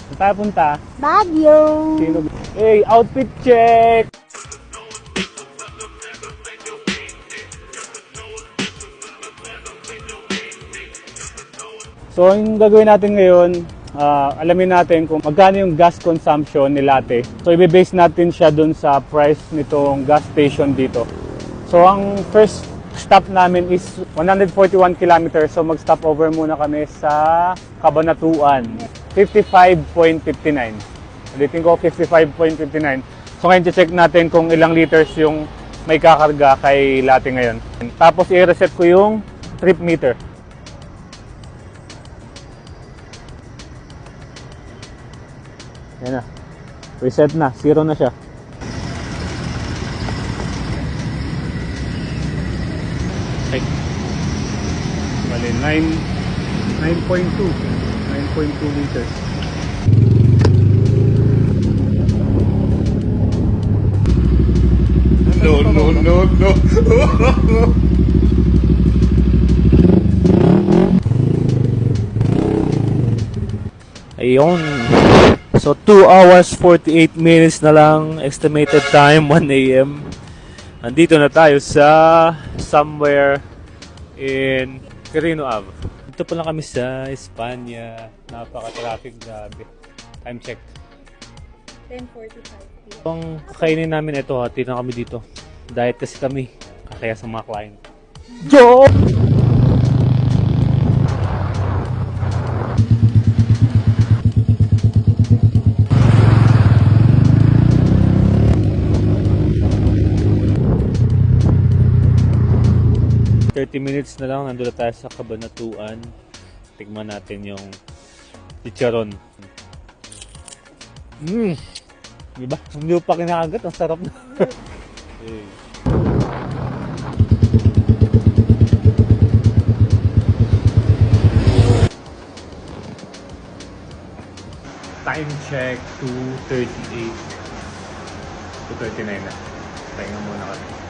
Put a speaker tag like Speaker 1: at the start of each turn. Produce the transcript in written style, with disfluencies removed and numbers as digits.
Speaker 1: Saan tayo punta?
Speaker 2: Baguio.
Speaker 1: Sino? Hey, outfit check! So, yung gagawin natin ngayon, alamin natin kung magkano yung gas consumption ni Latte. So, i-base natin siya dun sa price nitong gas station dito. So, ang first stop namin is 141 kilometers. So, mag-stop over muna kami sa Cabanatuan. 55.59. Ulitin ko, 55.59. So, ngayon check natin kung ilang liters yung may kakarga kay Latte ngayon. Tapos, i-reset ko yung trip meter. Yan na. Reset na. Zero na siya. Ay. Bali, 9.2. 9.2 liters.
Speaker 3: No.
Speaker 1: Ayun. So, 2 hours 48 minutes na lang. Estimated time, 1 a.m. Nandito na tayo sa somewhere in Quirino Ave. Dito pa lang kami sa Espanya. Napaka-traffic, grabe. Time check.
Speaker 2: 10:45 p.m.
Speaker 1: Ang kakainin namin ito, hati na kami dito. Diet kasi kami. Kaya sa mga client. Joe! Minutes na lang, nandun na tayo sa Cabanatuan. Tignan natin yung chicharon. Diba? Hindi pa kinakagat, ang sarap na. Okay. Time check 2:38. 2:39 na. Pahinga muna kami.